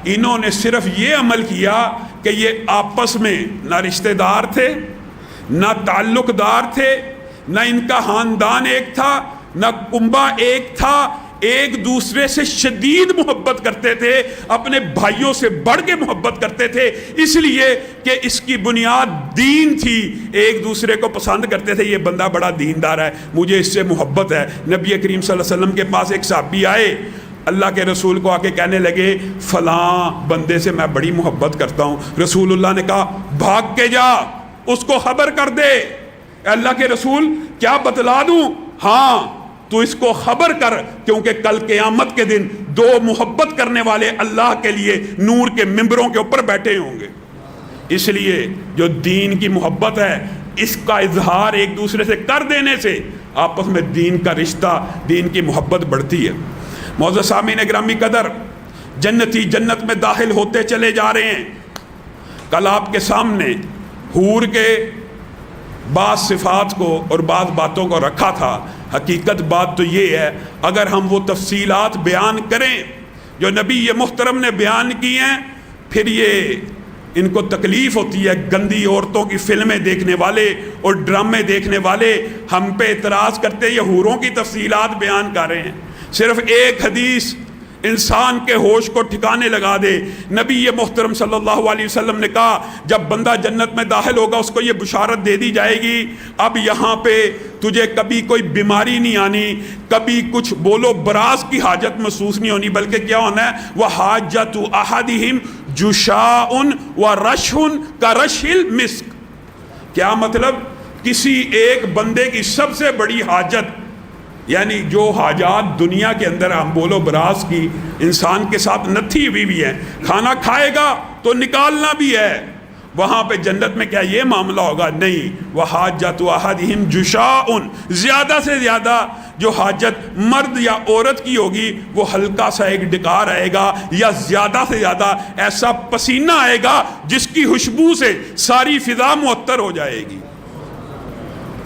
انہوں نے صرف یہ عمل کیا کہ یہ آپس میں نہ رشتہ دار تھے، نہ تعلق دار تھے، نہ ان کا خاندان ایک تھا، نہ کنبہ ایک تھا، ایک دوسرے سے شدید محبت کرتے تھے، اپنے بھائیوں سے بڑھ کے محبت کرتے تھے، اس لیے کہ اس کی بنیاد دین تھی۔ ایک دوسرے کو پسند کرتے تھے، یہ بندہ بڑا دیندار ہے، مجھے اس سے محبت ہے۔ نبی کریم صلی اللہ علیہ وسلم کے پاس ایک صحابی آئے، اللہ کے رسول کو آ کے کہنے لگے فلاں بندے سے میں بڑی محبت کرتا ہوں۔ رسول اللہ نے کہا بھاگ کے جا، اس کو خبر کر دے۔ اللہ کے رسول کیا بتلا دوں؟ ہاں تو اس کو خبر کر، کیونکہ کل قیامت کے دن دو محبت کرنے والے اللہ کے لیے نور کے ممبروں کے اوپر بیٹھے ہوں گے۔ اس لیے جو دین کی محبت ہے، اس کا اظہار ایک دوسرے سے کر دینے سے آپس میں دین کا رشتہ، دین کی محبت بڑھتی ہے۔ معزز سامعین گرامی قدر، جنتی جنت میں داخل ہوتے چلے جا رہے ہیں۔ کل آپ کے سامنے حور کے بعض صفات کو اور بعض باتوں کو رکھا تھا۔ حقیقت بات تو یہ ہے، اگر ہم وہ تفصیلات بیان کریں جو نبی محترم نے بیان کی ہیں، پھر یہ ان کو تکلیف ہوتی ہے۔ گندی عورتوں کی فلمیں دیکھنے والے اور ڈرامے دیکھنے والے ہم پہ اعتراض کرتے یہ حوروں کی تفصیلات بیان کر رہے ہیں۔ صرف ایک حدیث انسان کے ہوش کو ٹھکانے لگا دے۔ نبی محترم صلی اللہ علیہ وسلم نے کہا جب بندہ جنت میں داخل ہوگا اس کو یہ بشارت دے دی جائے گی، اب یہاں پہ تجھے کبھی کوئی بیماری نہیں آنی، کبھی کچھ بولو براز کی حاجت محسوس نہیں ہونی، بلکہ کیا ہونا ہے وَحَاجَّةُ أَحَدِهِمْ جُشَاءٌ وَرَشْحٌ كَرَشْحِ الْمِسْكِ۔ کیا مطلب؟ کسی ایک بندے کی سب سے بڑی حاجت، یعنی جو حاجات دنیا کے اندر ہم بولو براز کی انسان کے ساتھ نتھی ہوئی بھی ہیں، کھانا کھائے گا تو نکالنا بھی ہے، وہاں پہ جنت میں کیا یہ معاملہ ہوگا؟ نہیں۔ وَحَاجَّةُ أَحَدِهِمْ جُشَاءٌ، زیادہ سے زیادہ جو حاجت مرد یا عورت کی ہوگی وہ ہلکا سا ایک ڈکار آئے گا، یا زیادہ سے زیادہ ایسا پسینہ آئے گا جس کی خوشبو سے ساری فضا معطر ہو جائے گی۔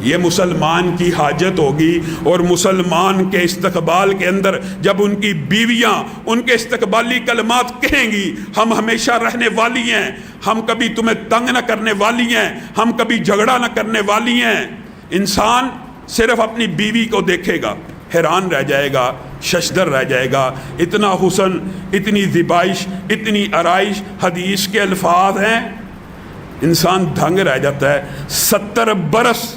یہ مسلمان کی حاجت ہوگی، اور مسلمان کے استقبال کے اندر جب ان کی بیویاں ان کے استقبالی کلمات کہیں گی ہم ہمیشہ رہنے والی ہیں، ہم کبھی تمہیں تنگ نہ کرنے والی ہیں، ہم کبھی جھگڑا نہ کرنے والی ہیں، انسان صرف اپنی بیوی کو دیکھے گا، حیران رہ جائے گا، ششدر رہ جائے گا۔ اتنا حسن، اتنی ذبائش، اتنی آرائش، حدیث کے الفاظ ہیں، انسان دھنگ رہ جاتا ہے۔ 70 برس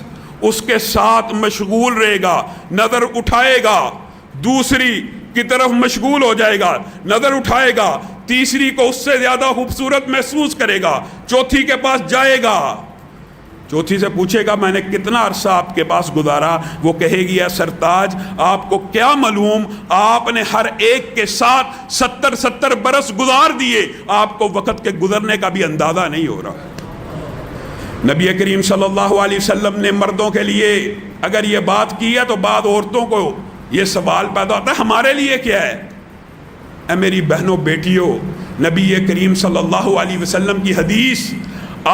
اس کے ساتھ مشغول رہے گا، نظر اٹھائے گا، دوسری کی طرف مشغول ہو جائے گا، نظر اٹھائے گا، تیسری کو اس سے زیادہ خوبصورت محسوس کرے گا، چوتھی کے پاس جائے گا، چوتھی سے پوچھے گا میں نے کتنا عرصہ آپ کے پاس گزارا، وہ کہے گی اے سرتاج آپ کو کیا معلوم، آپ نے ہر ایک کے ساتھ 70 برس گزار دیے، آپ کو وقت کے گزرنے کا بھی اندازہ نہیں ہو رہا۔ نبی کریم صلی اللہ علیہ وسلم نے مردوں کے لیے اگر یہ بات کی ہے تو بعض عورتوں کو یہ سوال پیدا ہوتا ہے ہمارے لیے کیا ہے؟ اے میری بہنوں بیٹیوں، نبی کریم صلی اللہ علیہ وسلم کی حدیث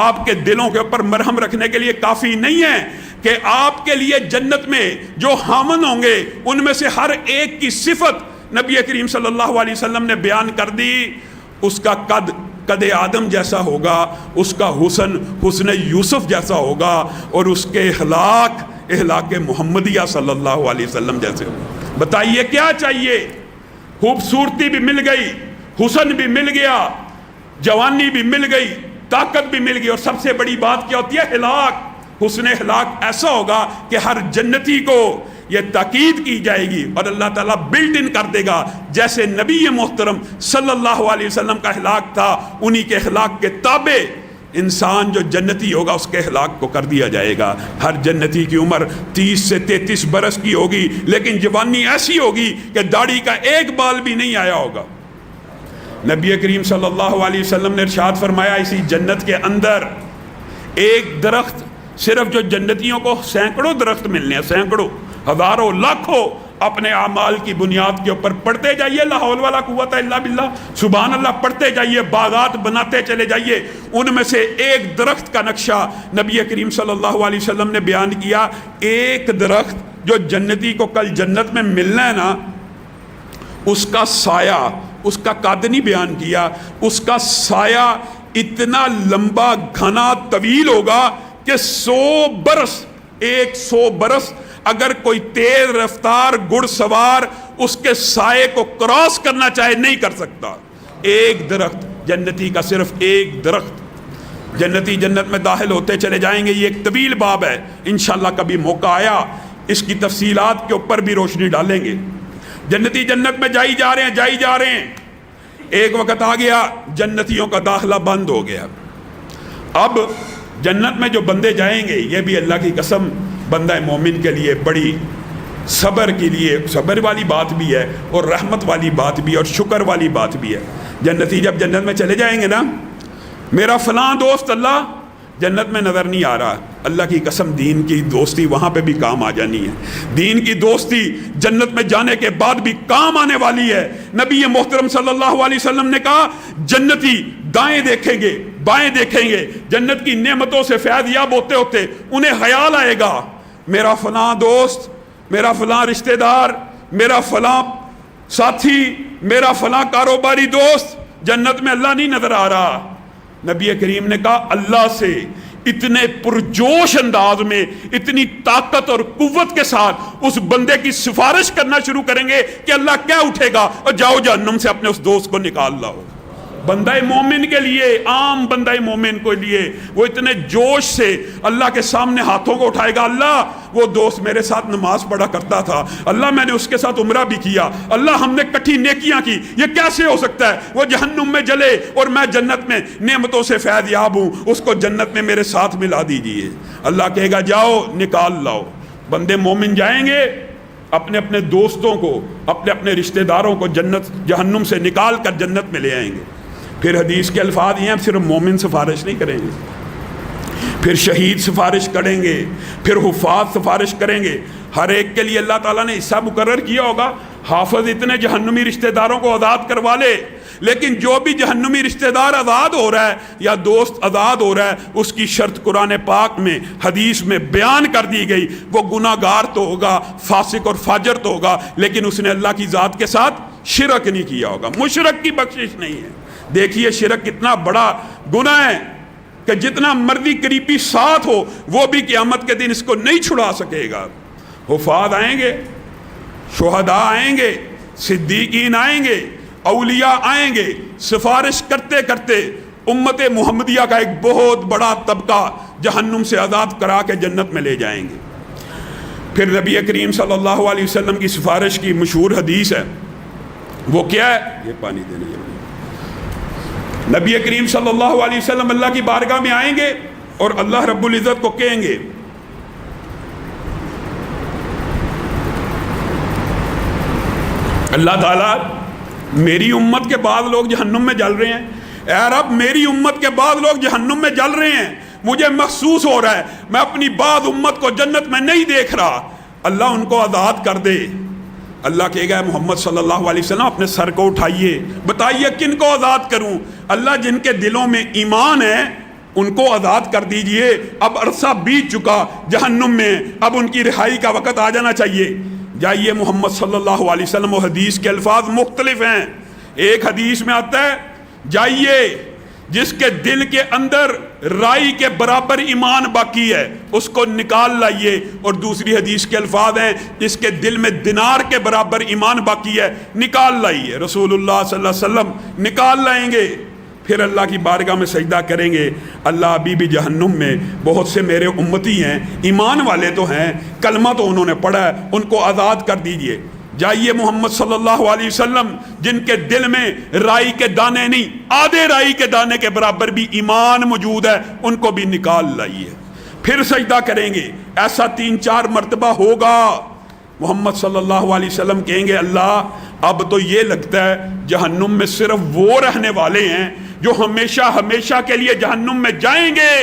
آپ کے دلوں کے اوپر مرہم رکھنے کے لیے کافی نہیں ہے کہ آپ کے لیے جنت میں جو خامن ہوں گے ان میں سے ہر ایک کی صفت نبی کریم صلی اللہ علیہ وسلم نے بیان کر دی۔ اس کا قد آدم جیسا ہوگا، اس کا حسن یوسف جیسا ہوگا، اور اس کے اخلاق محمدیہ صلی اللہ علیہ وسلم جیسے ہوگا۔ بتائیے کیا چاہیے؟ خوبصورتی بھی مل گئی، حسن بھی مل گیا، جوانی بھی مل گئی، طاقت بھی مل گئی، اور سب سے بڑی بات کیا ہوتی ہے؟ اخلاق۔ حسن اخلاق ایسا ہوگا کہ ہر جنتی کو یہ تاکید کی جائے گی، اور اللہ تعالیٰ بلٹ ان کر دے گا جیسے نبی محترم صلی اللہ علیہ وسلم کا اخلاق تھا، انہی کے اخلاق کے تابع انسان جو جنتی ہوگا اس کے اخلاق کو کر دیا جائے گا۔ ہر جنتی کی عمر 30 سے 33 برس کی ہوگی، لیکن جوانی ایسی ہوگی کہ داڑھی کا ایک بال بھی نہیں آیا ہوگا۔ نبی کریم صلی اللہ علیہ وسلم نے ارشاد فرمایا اسی جنت کے اندر ایک درخت، صرف جو جنتیوں کو سینکڑوں درخت ملنے ہیں، سینکڑوں، ہزاروں، لاکھوں، اپنے اعمال کی بنیاد کے اوپر پڑھتے جائیے، لا حول ولا قوت الا باللہ، سبحان اللہ پڑھتے جائیے، باغات بناتے چلے جائیے، ان میں سے ایک درخت کا نقشہ نبی کریم صلی اللہ علیہ وسلم نے بیان کیا۔ ایک درخت جو جنتی کو کل جنت میں ملنا ہے نا، اس کا سایہ اس کا قد نہیں بیان کیا، اس کا سایہ اتنا لمبا گھنا طویل ہوگا کہ 100 برس 100 برس اگر کوئی تیز رفتار گھڑ سوار اس کے سائے کو کراس کرنا چاہے نہیں کر سکتا۔ ایک درخت جنتی کا، صرف ایک درخت، جنتی جنت میں داخل ہوتے چلے جائیں گے۔ یہ ایک طویل باب ہے، انشاءاللہ کبھی موقع آیا اس کی تفصیلات کے اوپر بھی روشنی ڈالیں گے۔ جنتی جنت میں جائی جا رہے ہیں، ایک وقت آ گیا جنتیوں کا داخلہ بند ہو گیا۔ اب جنت میں جو بندے جائیں گے، یہ بھی اللہ کی قسم بندہ مومن کے لیے بڑی صبر کے لیے، صبر والی بات بھی ہے اور رحمت والی بات بھی ہے اور شکر والی بات بھی ہے۔ جنتی جب جنت میں چلے جائیں گے نا، میرا فلاں دوست اللہ جنت میں نظر نہیں آ رہا، اللہ کی قسم دین کی دوستی وہاں پہ بھی کام آ جانی ہے۔ دین کی دوستی جنت میں جانے کے بعد بھی کام آنے والی ہے۔ نبی محترم صلی اللہ علیہ وسلم نے کہا جنتی دائیں دیکھیں گے، بائیں دیکھیں گے، جنت کی نعمتوں سے فیض یاب ہوتے ہوتے انہیں خیال آئے گا میرا فلاں دوست، میرا فلاں رشتہ دار، میرا فلاں ساتھی، میرا فلاں کاروباری دوست جنت میں اللہ نہیں نظر آ رہا۔ نبی کریم نے کہا اللہ سے اتنے پرجوش انداز میں، اتنی طاقت اور قوت کے ساتھ اس بندے کی سفارش کرنا شروع کریں گے کہ اللہ کیا اٹھے گا، اور جاؤ جہنم سے اپنے اس دوست کو نکال لاؤ۔ بندہ مومن کے لیے، عام بندہ مومن کے لیے وہ اتنے جوش سے اللہ کے سامنے ہاتھوں کو اٹھائے گا، اللہ وہ دوست میرے ساتھ نماز پڑھا کرتا تھا، اللہ میں نے اس کے ساتھ عمرہ بھی کیا، اللہ ہم نے کٹھی نیکیاں کی، یہ کیسے ہو سکتا ہے وہ جہنم میں جلے اور میں جنت میں نعمتوں سے فیض یاب ہوں، اس کو جنت میں میرے ساتھ ملا دیجئے۔ اللہ کہے گا جاؤ نکال لاؤ۔ بندے مومن جائیں گے اپنے اپنے دوستوں کو، اپنے اپنے رشتہ داروں کو جہنم سے نکال کر جنت میں لے آئیں گے۔ پھر حدیث کے الفاظ یہ ہیں، صرف مومن سفارش نہیں کریں گے، پھر شہید سفارش کریں گے، پھر حفاظ سفارش کریں گے۔ ہر ایک کے لیے اللہ تعالیٰ نے حصہ مقرر کیا ہوگا۔ حافظ اتنے جہنمی رشتہ داروں کو آزاد کروا لے، لیکن جو بھی جہنمی رشتہ دار آزاد ہو رہا ہے یا دوست آزاد ہو رہا ہے، اس کی شرط قرآن پاک میں حدیث میں بیان کر دی گئی۔ وہ گناہ گار تو ہوگا، فاسق اور فاجر تو ہوگا، لیکن اس نے اللہ کی ذات کے ساتھ شرک نہیں کیا ہوگا۔ مشرک کی بخشش نہیں ہے۔ دیکھیے شرک کتنا بڑا گناہ ہے کہ جتنا مرضی قریبی ساتھ ہو وہ بھی قیامت کے دن اس کو نہیں چھڑا سکے گا۔ حفاظ آئیں گے، شہداء آئیں گے، صدیقین آئیں گے، اولیاء آئیں گے، سفارش کرتے کرتے امت محمدیہ کا ایک بہت بڑا طبقہ جہنم سے آزاد کرا کے جنت میں لے جائیں گے۔ پھر نبی کریم صلی اللہ علیہ وسلم کی سفارش کی مشہور حدیث ہے، وہ کیا ہے؟ یہ پانی دینے نبی کریم صلی اللہ علیہ وسلم اللہ کی بارگاہ میں آئیں گے اور اللہ رب العزت کو کہیں گے اللہ تعالیٰ میری امت کے بعض لوگ جہنم میں جل رہے ہیں، اے رب میری امت کے بعض لوگ جہنم میں جل رہے ہیں، مجھے محسوس ہو رہا ہے میں اپنی بعض امت کو جنت میں نہیں دیکھ رہا، اللہ ان کو آزاد کر دے۔ اللہ کہے گا محمد صلی اللہ علیہ وسلم اپنے سر کو اٹھائیے، بتائیے کن کو آزاد کروں؟ اللہ جن کے دلوں میں ایمان ہے ان کو آزاد کر دیجئے، اب عرصہ بیت چکا جہنم میں، اب ان کی رہائی کا وقت آ جانا چاہیے۔ جائیے محمد صلی اللہ علیہ وسلم، و حدیث کے الفاظ مختلف ہیں۔ ایک حدیث میں آتا ہے جائیے جس کے دل کے اندر رائی کے برابر ایمان باقی ہے اس کو نکال لائیے، اور دوسری حدیث کے الفاظ ہیں جس کے دل میں دینار کے برابر ایمان باقی ہے نکال لائیے۔ رسول اللہ صلی اللہ علیہ وسلم نکال لائیں گے، پھر اللہ کی بارگاہ میں سجدہ کریں گے، اللہ ابھی بھی جہنم میں بہت سے میرے امتی ہیں، ایمان والے تو ہیں، کلمہ تو انہوں نے پڑھا ہے، ان کو آزاد کر دیجئے۔ جائیے محمد صلی اللہ علیہ وسلم جن کے دل میں رائی کے دانے نہیں، آدھے رائی کے دانے کے برابر بھی ایمان موجود ہے، ان کو بھی نکال لائیے، پھر سجدہ کریں گے۔ ایسا 3-4 مرتبہ ہوگا۔ محمد صلی اللہ علیہ وسلم کہیں گے اللہ اب تو یہ لگتا ہے جہنم میں صرف وہ رہنے والے ہیں جو ہمیشہ ہمیشہ کے لیے جہنم میں جائیں گے۔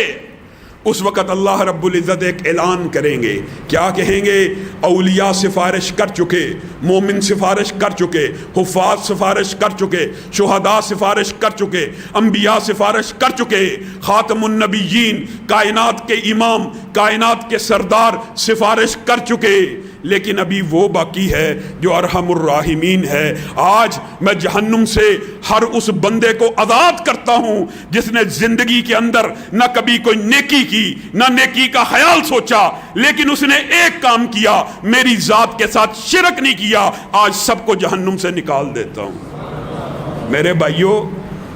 اس وقت اللہ رب العزت ایک اعلان کریں گے، کیا کہیں گے؟ اولیاء سفارش کر چکے، مومن سفارش کر چکے، حفاظ سفارش کر چکے، شہداء سفارش کر چکے، انبیاء سفارش کر چکے، خاتم النبیین کائنات کے امام، کائنات کے سردار سفارش کر چکے۔ لیکن ابھی وہ باقی ہے جو ارحم الراحمین ہے۔ آج میں جہنم سے ہر اس بندے کو آزاد کرتا ہوں جس نے زندگی کے اندر نہ کبھی کوئی نیکی کی، نہ نیکی کا خیال سوچا، لیکن اس نے ایک کام کیا، میری ذات کے ساتھ شرک نہیں کیا، آج سب کو جہنم سے نکال دیتا ہوں۔ میرے بھائیوں،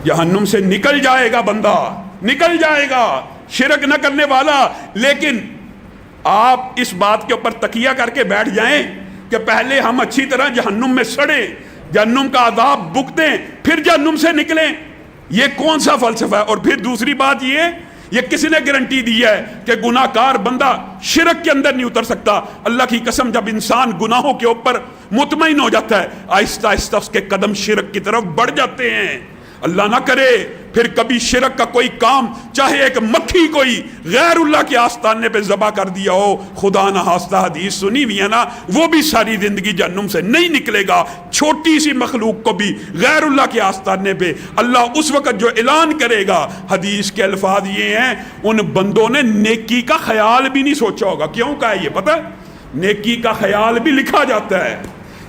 جہنم سے نکل جائے گا بندہ، نکل جائے گا شرک نہ کرنے والا، لیکن آپ اس بات کے اوپر تکیہ کر کے بیٹھ جائیں کہ پہلے ہم اچھی طرح جہنم میں سڑیں، جہنم کا عذاب بھگتیں، پھر جہنم سے نکلیں، یہ کون سا فلسفہ ہے؟ اور پھر دوسری بات یہ کسی نے گارنٹی دی ہے کہ گناہ کار بندہ شرک کے اندر نہیں اتر سکتا؟ اللہ کی قسم، جب انسان گناہوں کے اوپر مطمئن ہو جاتا ہے، آہستہ آہستہ اس کے قدم شرک کی طرف بڑھ جاتے ہیں۔ اللہ نہ کرے پھر کبھی شرک کا کوئی کام، چاہے ایک مکھی کوئی غیر اللہ کے آستانے پہ ذبح کر دیا ہو، خدا نہ خواستہ، حدیث سنی ہوئی ہے نا، وہ بھی ساری زندگی جہنم سے نہیں نکلے گا۔ چھوٹی سی مخلوق کو بھی غیر اللہ کے آستانے پہ اللہ اس وقت جو اعلان کرے گا، حدیث کے الفاظ یہ ہیں، ان بندوں نے نیکی کا خیال بھی نہیں سوچا ہوگا۔ کیوں کہا ہے یہ پتہ ہے؟ نیکی کا خیال بھی لکھا جاتا ہے،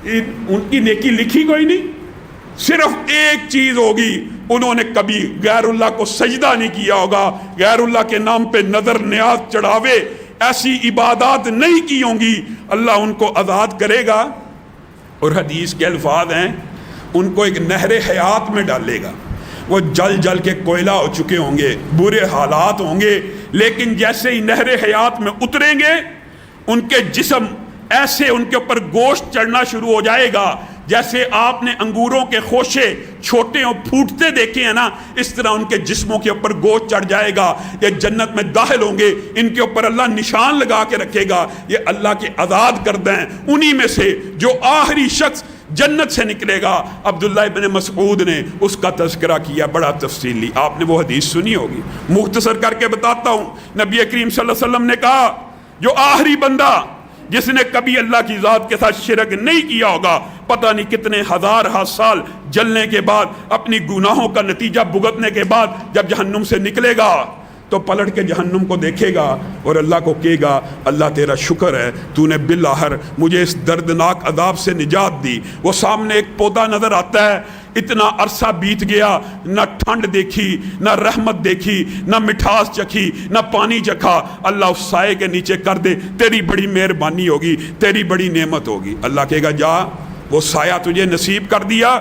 ان کی نیکی لکھی کوئی نہیں، صرف ایک چیز ہوگی، انہوں نے کبھی غیر اللہ کو سجدہ نہیں کیا ہوگا، غیر اللہ کے نام پہ نظر نیاز چڑھاوے ایسی عبادات نہیں کی ہوں گی، اللہ ان کو آزاد کرے گا۔ اور حدیث کے الفاظ ہیں، ان کو ایک نہر حیات میں ڈالے گا، وہ جل جل کے کوئلہ ہو چکے ہوں گے، برے حالات ہوں گے، لیکن جیسے ہی نہر حیات میں اتریں گے، ان کے جسم ایسے ان کے اوپر گوشت چڑھنا شروع ہو جائے گا، جیسے آپ نے انگوروں کے خوشے چھوٹے اور پھوٹتے دیکھے ہیں نا، اس طرح ان کے جسموں کے اوپر گوشت چڑھ جائے گا۔ یہ جنت میں داخل ہوں گے، ان کے اوپر اللہ نشان لگا کے رکھے گا، یہ اللہ کے آزاد کردہ ہیں۔ انہی میں سے جو آخری شخص جنت سے نکلے گا، عبداللہ ابن مسعود نے اس کا تذکرہ کیا بڑا تفصیلی، آپ نے وہ حدیث سنی ہوگی، مختصر کر کے بتاتا ہوں۔ نبی کریم صلی اللہ علیہ وسلم نے کہا، جو آخری بندہ جس نے کبھی اللہ کی ذات کے ساتھ شرک نہیں کیا ہوگا، پتہ نہیں کتنے ہزار سال جلنے کے بعد، اپنی گناہوں کا نتیجہ بھگتنے کے بعد، جب جہنم سے نکلے گا تو پلٹ کے جہنم کو دیکھے گا اور اللہ کو کہے گا، اللہ تیرا شکر ہے، تو نے بالآخر مجھے اس دردناک عذاب سے نجات دی۔ وہ سامنے ایک پودا نظر آتا ہے، اتنا عرصہ بیت گیا، نہ ٹھنڈ دیکھی، نہ رحمت دیکھی، نہ مٹھاس چکھی، نہ پانی چکھا، اللہ اس سائے کے نیچے کر دے، تیری بڑی مہربانی ہوگی، تیری بڑی نعمت ہوگی۔ اللہ کہے گا جا، وہ سایہ تجھے نصیب کر دیا،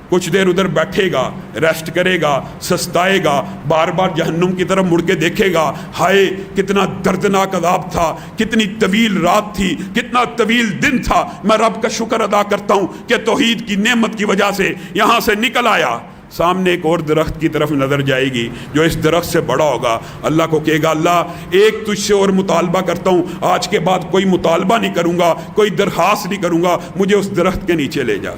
کچھ دیر ادھر بیٹھے گا، ریسٹ کرے گا، سستائے گا، بار بار جہنم کی طرف مڑ کے دیکھے گا، ہائے کتنا دردناک عذاب تھا، کتنی طویل رات تھی، کتنا طویل دن تھا، میں رب کا شکر ادا کرتا ہوں کہ توحید کی نعمت کی وجہ سے یہاں سے نکل آیا۔ سامنے ایک اور درخت کی طرف نظر جائے گی جو اس درخت سے بڑا ہوگا، اللہ کو کہے گا، اللہ ایک تجھ سے اور مطالبہ کرتا ہوں، آج کے بعد کوئی مطالبہ نہیں کروں گا، کوئی درخواست نہیں کروں گا، مجھے اس درخت کے نیچے لے جا۔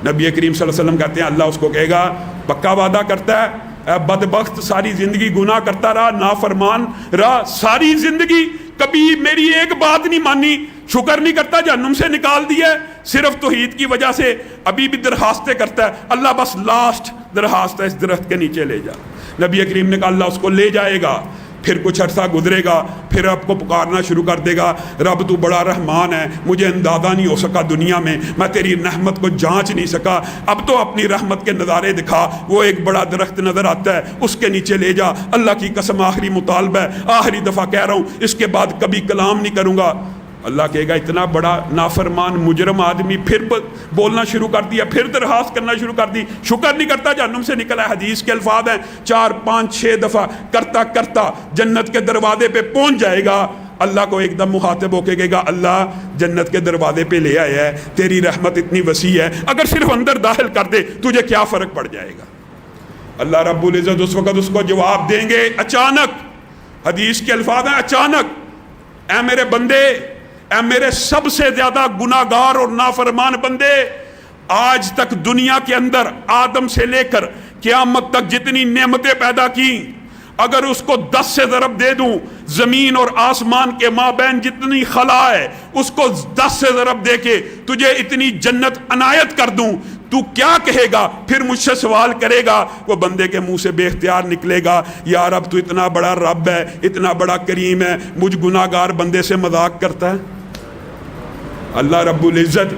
نبی کریم صلی اللہ علیہ وسلم کہتے ہیں، اللہ اس کو کہے گا، پکا وعدہ کرتا ہے، اے بدبخت، ساری زندگی گناہ کرتا رہا، نافرمان رہا، ساری زندگی کبھی میری ایک بات نہیں مانی، شکر نہیں کرتا، جہنم سے نکال دیا ہے صرف توحید کی وجہ سے، ابھی بھی درخواستیں کرتا ہے، اللہ بس لاسٹ درخواست ہے، اس درخت کے نیچے لے جا۔ نبی کریم نے کہا، اللہ اس کو لے جائے گا، پھر کچھ عرصہ گزرے گا، پھر رب کو پکارنا شروع کر دے گا، رب تو بڑا رحمان ہے، مجھے اندازہ نہیں ہو سکا دنیا میں تیری رحمت کو جانچ نہیں سکا، اب تو اپنی رحمت کے نظارے دکھا۔ وہ ایک بڑا درخت نظر آتا ہے، اس کے نیچے لے جا، اللہ کی قسم آخری مطالبہ ہے، آخری دفعہ کہہ رہا ہوں، اس کے بعد کبھی کلام نہیں کروں گا۔ اللہ کہے گا، اتنا بڑا نافرمان مجرم آدمی پھر بولنا شروع کر دیا، پھر درخواست کرنا شروع کر دی، شکر نہیں کرتا، جہنم سے نکلا ہے۔ حدیث کے الفاظ ہیں، 4 5 6 دفعہ کرتا کرتا جنت کے دروازے پہ پہنچ جائے گا، اللہ کو ایک دم مخاطب ہو کے کہے گا، اللہ جنت کے دروازے پہ لے آیا ہے، تیری رحمت اتنی وسیع ہے، اگر صرف اندر داخل کر دے تجھے کیا فرق پڑ جائے گا۔ اللہ رب العزت اس وقت اس کو جواب دیں گے، اچانک، حدیث کے الفاظ ہیں، اچانک، اے میرے بندے، اے میرے سب سے زیادہ گناہگار اور نافرمان بندے، آج تک دنیا کے اندر آدم سے لے کر قیامت تک جتنی نعمتیں پیدا کی، اگر اس کو 10 سے ضرب دے دوں، زمین اور آسمان کے مابین جتنی خلا ہے اس کو 10 سے ضرب دے کے تجھے اتنی جنت عنایت کر دوں، تو کیا کہے گا؟ پھر مجھ سے سوال کرے گا، وہ بندے کے منہ سے بے اختیار نکلے گا، یا رب تو اتنا بڑا رب ہے، اتنا بڑا کریم ہے، مجھ گناہگار بندے سے مذاق کرتا ہے۔ اللہ رب العزت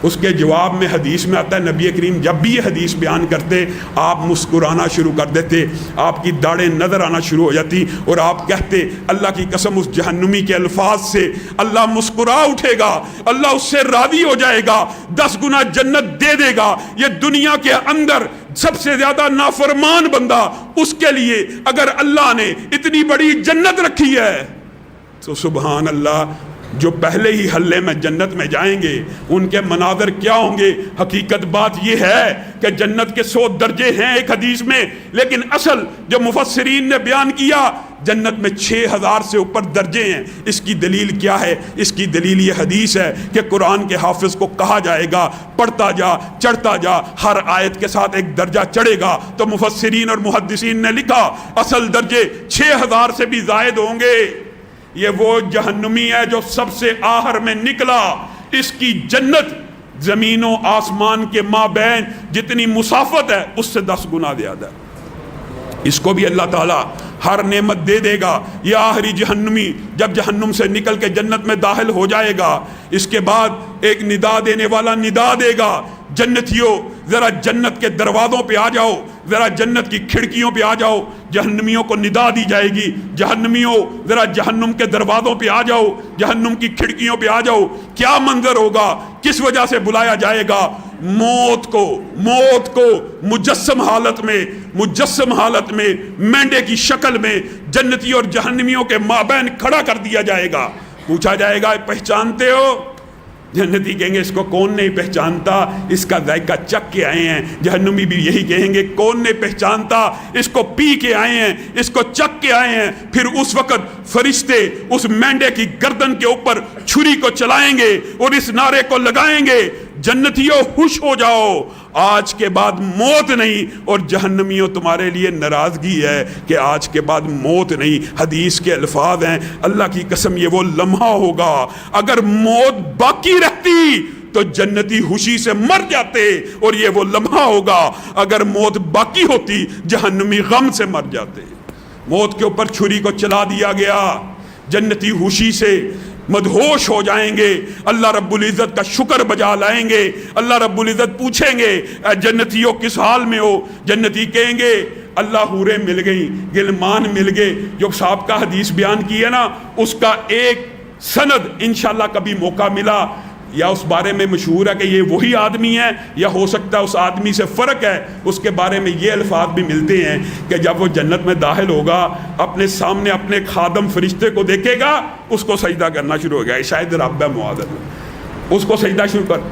اس کے جواب میں حدیث میں آتا ہے، نبی کریم جب بھی یہ حدیث بیان کرتے آپ مسکرانا شروع کر دیتے، آپ کی داڑھیں نظر آنا شروع ہو جاتی، اور آپ کہتے اللہ کی قسم اس جہنمی کے الفاظ سے اللہ مسکرا اٹھے گا، اللہ اس سے راضی ہو جائے گا، 10 گنا جنت دے دے گا۔ یہ دنیا کے اندر سب سے زیادہ نافرمان بندہ، اس کے لیے اگر اللہ نے اتنی بڑی جنت رکھی ہے تو سبحان اللہ، جو پہلے ہی حلے میں جنت میں جائیں گے ان کے مناظر کیا ہوں گے۔ حقیقت بات یہ ہے کہ جنت کے 100 درجے ہیں ایک حدیث میں، لیکن اصل جو مفسرین نے بیان کیا جنت میں 6000 سے اوپر درجے ہیں۔ اس کی دلیل کیا ہے؟ اس کی دلیل یہ حدیث ہے کہ قرآن کے حافظ کو کہا جائے گا پڑھتا جا، چڑھتا جا، ہر آیت کے ساتھ ایک درجہ چڑھے گا، تو مفسرین اور محدثین نے لکھا اصل درجے 6000 سے بھی زائد ہوں گے۔ یہ وہ جہنمی ہے جو سب سے آخر میں نکلا، اس کی جنت زمین و آسمان کے مابین جتنی مسافت ہے اس سے 10 گنا زیادہ ہے۔ اس کو بھی اللہ تعالیٰ ہر نعمت دے دے گا۔ یہ آخری جہنمی جب جہنم سے نکل کے جنت میں داخل ہو جائے گا، اس کے بعد ایک ندا دینے والا ندا دے گا، جنتیوں ذرا جنت کے دروازوں پہ آ جاؤ، ذرا جنت کی کھڑکیوں پہ آ جاؤ۔ جہنمیوں کو ندا دی جائے گی، جہنمیوں ذرا جہنم کے دروازوں پہ آ جاؤ، جہنم کی کھڑکیوں پہ آ جاؤ۔ کیا منظر ہوگا؟ کس وجہ سے بلایا جائے گا؟ موت کو مجسم حالت میں مینڈے کی شکل میں جنتی اور جہنمیوں کے مابین کھڑا کر دیا جائے گا۔ پوچھا جائے گا پہچانتے ہو؟ جنتی کہیں گے اس کو کون نہیں پہچانتا، اس کا ذائقہ چکھ کے آئے ہیں۔ جہنمی بھی یہی کہیں گے کون نہیں پہچانتا، اس کو پی کے آئے ہیں، اس کو چکھ کے آئے ہیں۔ پھر اس وقت فرشتے اس مینڈے کی گردن کے اوپر چھری کو چلائیں گے اور اس نعرے کو لگائیں گے، جنتیوں خوش ہو جاؤ، آج کے بعد موت نہیں۔ اور جہنمیوں تمہارے لیے ناراضگی ہے کہ آج کے بعد موت نہیں۔ حدیث کے الفاظ ہیں، اللہ کی قسم یہ وہ لمحہ ہوگا اگر موت باقی رہتی تو جنتی خوشی سے مر جاتے، اور یہ وہ لمحہ ہوگا اگر موت باقی ہوتی جہنمی غم سے مر جاتے۔ موت کے اوپر چھری کو چلا دیا گیا، جنتی خوشی سے مدہوش ہو جائیں گے، اللہ رب العزت کا شکر بجا لائیں گے۔ اللہ رب العزت پوچھیں گے اے جنتیوں کس حال میں ہو؟ جنتی کہیں گے اللہ حوریں مل گئی، غلمان مل گئے۔ جو صاحب کا حدیث بیان کی ہے نا، اس کا ایک سند انشاءاللہ کبھی موقع ملا، یا اس بارے میں مشہور ہے کہ یہ وہی آدمی ہے، یا ہو سکتا ہے اس آدمی سے فرق ہے، اس کے بارے میں یہ الفاظ بھی ملتے ہیں کہ جب وہ جنت میں داخل ہوگا اپنے سامنے اپنے خادم فرشتے کو دیکھے گا، اس کو سجدہ کرنا شروع ہو گیا، شاید رب ہے معاذ، اس کو سجدہ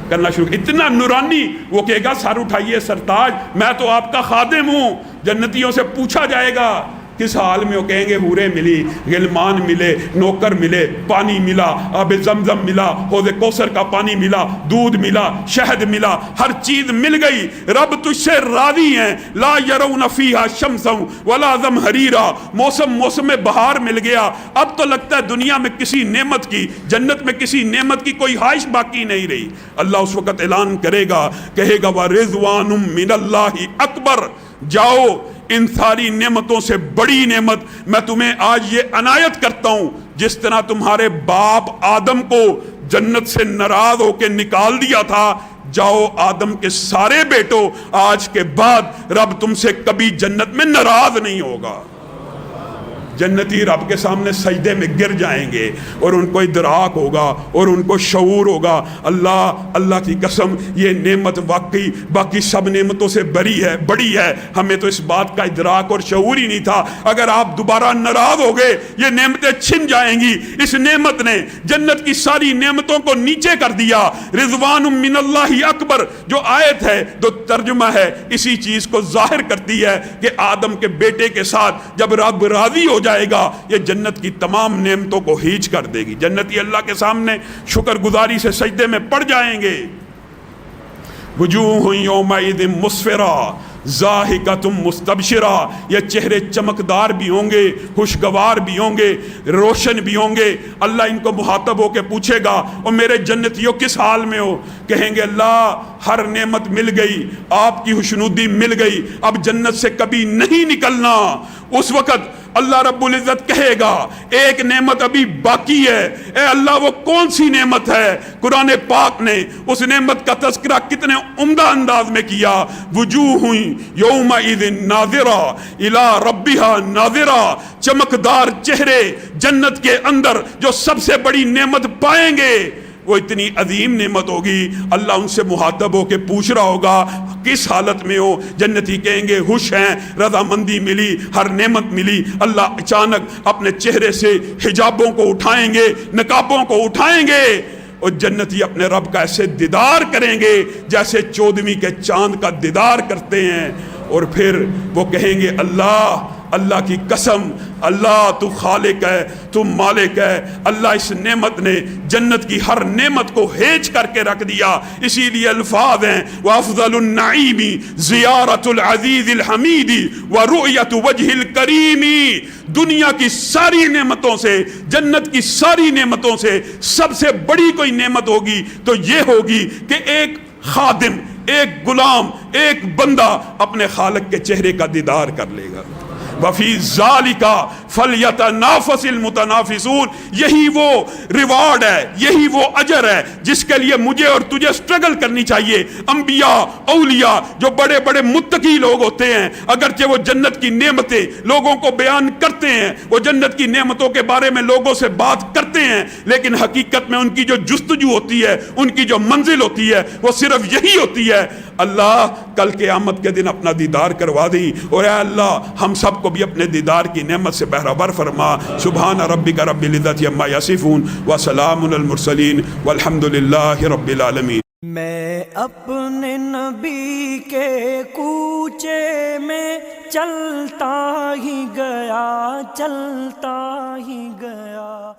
کرنا شروع، اتنا نورانی، وہ کہے گا سر اٹھائیے سرتاج، میں تو آپ کا خادم ہوں۔ جنتیوں سے پوچھا جائے گا کس حال میں؟ وہ کہیں گے حوریں ملی، غلمان ملے، نوکر ملے، پانی ملا، آب زمزم ملا، حوض کوثر کا پانی ملا، دودھ ملا، شہد ملا، ہر چیز مل گئی۔ رب تجھ سے راضی ہیں، لا یرون فیہا شمسا ولا زمہریرا، موسم بہار مل گیا۔ اب تو لگتا ہے دنیا میں کسی نعمت کی، جنت میں کسی نعمت کی کوئی خواہش باقی نہیں رہی۔ اللہ اس وقت اعلان کرے گا، کہے گا وَرِضْوَانٌ مِّنَ اللَّهِ اکبر، جاؤ ان ساری نعمتوں سے بڑی نعمت میں تمہیں آج یہ عنایت کرتا ہوں، جس طرح تمہارے باپ آدم کو جنت سے ناراض ہو کے نکال دیا تھا، جاؤ آدم کے سارے بیٹوں، آج کے بعد رب تم سے کبھی جنت میں ناراض نہیں ہوگا۔ جنتی رب کے سامنے سجدے میں گر جائیں گے اور ان کو ادراک ہوگا اور ان کو شعور ہوگا، اللہ کی قسم یہ نعمت واقعی باقی سب نعمتوں سے بڑی ہے، ہمیں تو اس بات کا ادراک اور شعور ہی نہیں تھا۔ اگر آپ دوبارہ ناراض ہو گئے یہ نعمتیں چھن جائیں گی۔ اس نعمت نے جنت کی ساری نعمتوں کو نیچے کر دیا۔ رضوان من اللہ اکبر جو آیت ہے، جو ترجمہ ہے، اسی چیز کو ظاہر کرتی ہے کہ آدم کے بیٹے کے ساتھ جب رب راضی ہو جائے گا یہ جنت کی تمام نعمتوں کو ہیج کر دے گی۔ جنتی اللہ کے سامنے شکر گزاری سے سجدے میں پڑ جائیں گے۔ وجوہ یومئذ مسفرہ ضاحکۃ مستبشرہ، یہ چہرے چمکدار بھی ہوں گے، خوشگوار بھی ہوں گے، روشن بھی ہوں گے۔ اللہ ان کو مخاطب ہو کے پوچھے گا اور میرے جنتیوں کس حال میں ہو؟ کہیں گے اللہ ہر نعمت مل گئی، آپ کی خوشنودی مل گئی، اب جنت سے کبھی نہیں نکلنا۔ اس وقت اللہ رب العزت کہے گا ایک نعمت ابھی باقی ہے، اے اللہ وہ کون سی نعمت ہے؟ قرآن پاک نے اس نعمت کا تذکرہ کتنے عمدہ انداز میں کیا، وجوہ یومئذ ناظرہ الی ربہا ناظرہ، چمکدار چہرے جنت کے اندر جو سب سے بڑی نعمت پائیں گے، وہ اتنی عظیم نعمت ہوگی، اللہ ان سے مخاطب ہو کے پوچھ رہا ہوگا کس حالت میں ہو؟ جنتی کہیں گے خوش ہیں، رضامندی ملی، ہر نعمت ملی۔ اللہ اچانک اپنے چہرے سے حجابوں کو اٹھائیں گے، نقابوں کو اٹھائیں گے، اور جنتی اپنے رب کا ایسے دیدار کریں گے جیسے 14ویں کے چاند کا دیدار کرتے ہیں، اور پھر وہ کہیں گے اللہ اللہ کی قسم، اللہ تو خالق ہے، تو مالک ہے۔ اللہ اس نعمت نے جنت کی ہر نعمت کو ہیج کر کے رکھ دیا، اسی لیے الفاظ ہیں وَأَفْضَلُ النَّعِيمِ زِيَارَةُ الْعَزِيزِ الْحَمِيدِ وَرُؤْيَةُ وَجْهِ الْكَرِيمِ، دنیا کی ساری نعمتوں سے، جنت کی ساری نعمتوں سے سب سے بڑی کوئی نعمت ہوگی تو یہ ہوگی کہ ایک خادم، ایک غلام، ایک بندہ اپنے خالق کے چہرے کا دیدار کر لے گا۔ وفی ذالک فلیتنافس المتنافسون، یہی وہ ریوارڈ ہے، یہی وہ اجر ہے جس کے لیے مجھے اور تجھے سٹرگل کرنی چاہیے۔ انبیاء، اولیاء جو بڑے بڑے متقی لوگ ہوتے ہیں، اگرچہ وہ جنت کی نعمتیں لوگوں کو بیان کرتے ہیں، وہ جنت کی نعمتوں کے بارے میں لوگوں سے بات کرتے ہیں، لیکن حقیقت میں ان کی جو جستجو ہوتی ہے، ان کی جو منزل ہوتی ہے، وہ صرف یہی ہوتی ہے اللہ کل قیامت کے دن اپنا دیدار کروا دی، اور اے اللہ ہم سب کو بھی اپنے دیدار کی نعمت سے بہرابر فرما۔ سبحان ربک رب العزت عما یصفون وسلام علی المرسلین والحمد للہ رب العالمین۔ میں اپنے نبی کے کوچے میں چلتا ہی گیا، چلتا ہی گیا۔